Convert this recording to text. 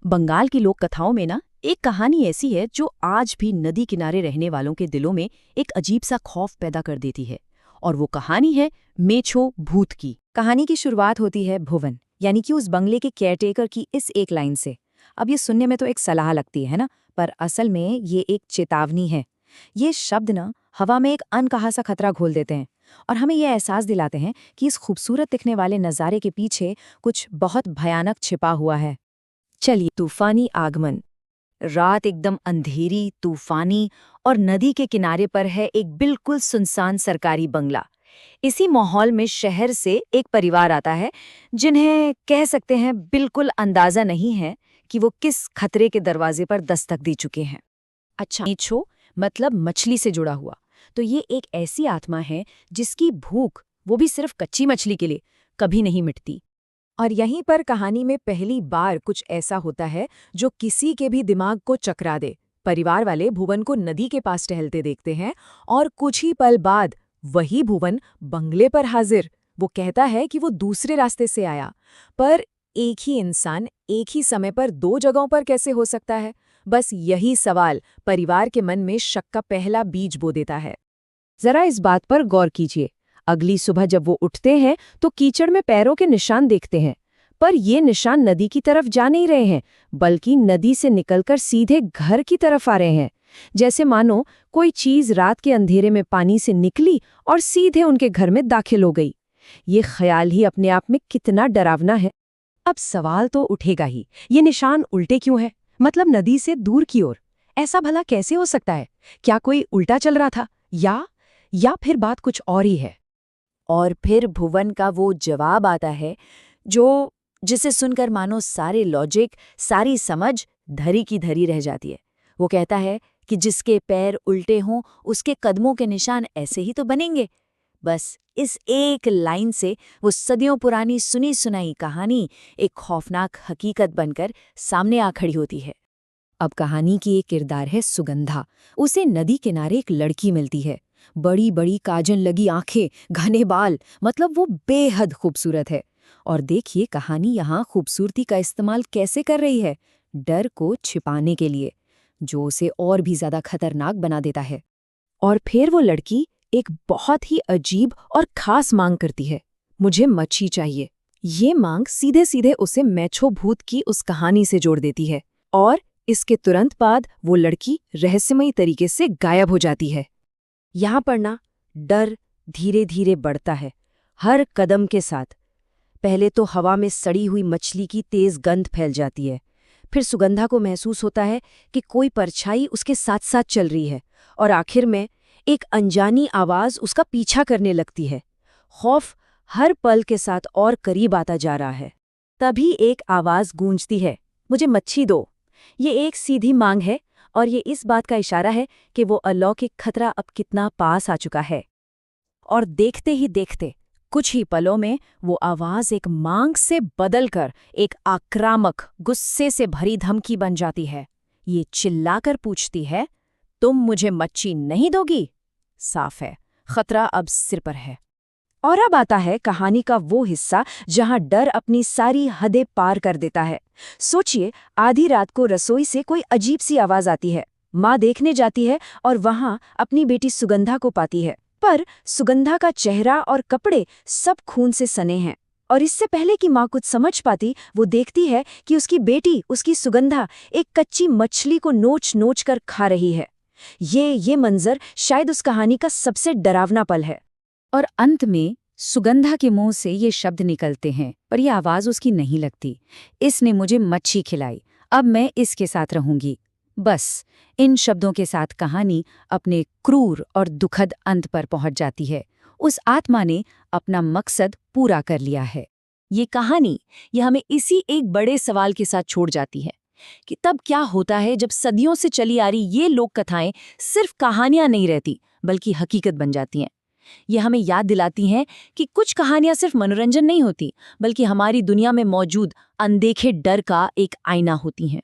बंगाल की लोक कथाओं में ना एक कहानी ऐसी है जो आज भी नदी किनारे रहने वालों के दिलों में एक अजीब सा खौफ पैदा कर देती है। और वो कहानी है मेछो भूत की। कहानी की शुरुआत होती है भुवन यानी कि उस बंगले के केयरटेकर की इस एक लाइन से। अब ये सुनने में तो एक सलाह लगती है ना, पर असल में ये एक चेतावनी है। ये शब्द ना हवा में एक अनकहा सा खतरा घोल देते हैं और हमें ये एहसास दिलाते हैं कि इस खूबसूरत दिखने वाले नज़ारे के पीछे कुछ बहुत भयानक छिपा हुआ है। चलिए, तूफानी आगमन। रात एकदम अंधेरी, तूफानी और नदी के किनारे पर है एक बिल्कुल सुनसान सरकारी बंगला। इसी माहौल में शहर से एक परिवार आता है जिन्हें कह सकते हैं बिल्कुल अंदाजा नहीं है कि वो किस खतरे के दरवाजे पर दस्तक दे चुके हैं। अच्छा, मेछो मतलब मछली से जुड़ा हुआ। तो ये एक ऐसी आत्मा है जिसकी भूख, वो भी सिर्फ कच्ची मछली के लिए, कभी नहीं मिटती। और यहीं पर कहानी में पहली बार कुछ ऐसा होता है जो किसी के भी दिमाग को चकरा दे। परिवार वाले भुवन को नदी के पास टहलते देखते हैं और कुछ ही पल बाद वही भुवन बंगले पर हाजिर। वो कहता है कि वो दूसरे रास्ते से आया, पर एक ही इंसान एक ही समय पर दो जगहों पर कैसे हो सकता है? बस यही सवाल परिवार के मन में शक का पहला बीज बो देता है। जरा इस बात पर गौर कीजिए। अगली सुबह जब वो उठते हैं तो कीचड़ में पैरों के निशान देखते हैं, पर ये निशान नदी की तरफ जा नहीं रहे हैं, बल्कि नदी से निकलकर सीधे घर की तरफ आ रहे हैं। जैसे मानो कोई चीज रात के अंधेरे में पानी से निकली और सीधे उनके घर में दाखिल हो गई। ये ख्याल ही अपने आप में कितना डरावना है। अब सवाल तो उठेगा ही, ये निशान उल्टे क्यों है? मतलब नदी से दूर की ओर। ऐसा भला कैसे हो सकता है? क्या कोई उल्टा चल रहा था या फिर बात कुछ और ही है? और फिर भुवन का वो जवाब आता है जो जिसे सुनकर मानो सारे लॉजिक, सारी समझ धरी की धरी रह जाती है। वो कहता है कि जिसके पैर उल्टे हों उसके कदमों के निशान ऐसे ही तो बनेंगे। बस इस एक लाइन से वो सदियों पुरानी सुनी सुनाई कहानी एक खौफनाक हकीकत बनकर सामने आ खड़ी होती है। अब कहानी की एक किरदार है सुगंधा। उसे नदी किनारे एक लड़की मिलती है। बड़ी बड़ी काजल लगी आंखें, घने बाल, मतलब वो बेहद खूबसूरत है। और देखिए कहानी यहाँ खूबसूरती का इस्तेमाल कैसे कर रही है, डर को छिपाने के लिए, जो उसे और भी ज्यादा खतरनाक बना देता है। और फिर वो लड़की एक बहुत ही अजीब और खास मांग करती है, मुझे मच्छी चाहिए। ये मांग सीधे सीधे उसे मेछो भूत की उस कहानी से जोड़ देती है। और इसके तुरंत बाद वो लड़की रहस्यमयी तरीके से गायब हो जाती है। यहाँ पर ना डर धीरे धीरे बढ़ता है, हर कदम के साथ। पहले तो हवा में सड़ी हुई मछली की तेज गंध फैल जाती है, फिर सुगंधा को महसूस होता है कि कोई परछाई उसके साथ साथ चल रही है, और आखिर में एक अनजानी आवाज उसका पीछा करने लगती है। खौफ हर पल के साथ और करीब आता जा रहा है। तभी एक आवाज गूंजती है, मुझे मच्छी दो। ये एक सीधी मांग है और ये इस बात का इशारा है कि वो अलौकिक खतरा अब कितना पास आ चुका है। और देखते ही देखते कुछ ही पलों में वो आवाज एक मांग से बदलकर एक आक्रामक, गुस्से से भरी धमकी बन जाती है। ये चिल्लाकर पूछती है, तुम मुझे मच्छी नहीं दोगी? साफ है, खतरा अब सिर पर है। और अब आता है कहानी का वो हिस्सा जहां डर अपनी सारी हदें पार कर देता है। सोचिए, आधी रात को रसोई से कोई अजीब सी आवाज आती है। माँ देखने जाती है और वहां अपनी बेटी सुगंधा को पाती है, पर सुगंधा का चेहरा और कपड़े सब खून से सने हैं। और इससे पहले कि माँ कुछ समझ पाती, वो देखती है कि उसकी बेटी, उसकी सुगंधा, एक कच्ची मछली को नोच नोच कर खा रही है। ये मंजर शायद उस कहानी का सबसे डरावना पल है। और अंत में सुगंधा के मुंह से ये शब्द निकलते हैं, पर यह आवाज उसकी नहीं लगती, इसने मुझे मच्छी खिलाई, अब मैं इसके साथ रहूंगी। बस इन शब्दों के साथ कहानी अपने क्रूर और दुखद अंत पर पहुंच जाती है। उस आत्मा ने अपना मकसद पूरा कर लिया है। ये कहानी हमें इसी एक बड़े सवाल के साथ छोड़ जाती है कि तब क्या होता है जब सदियों से चली आ रही ये लोक कथाएं सिर्फ कहानियां नहीं रहती, बल्कि हकीकत बन जाती हैं। ये हमें याद दिलाती हैं कि कुछ कहानियां सिर्फ मनोरंजन नहीं होती, बल्कि हमारी दुनिया में मौजूद अनदेखे डर का एक आईना होती हैं।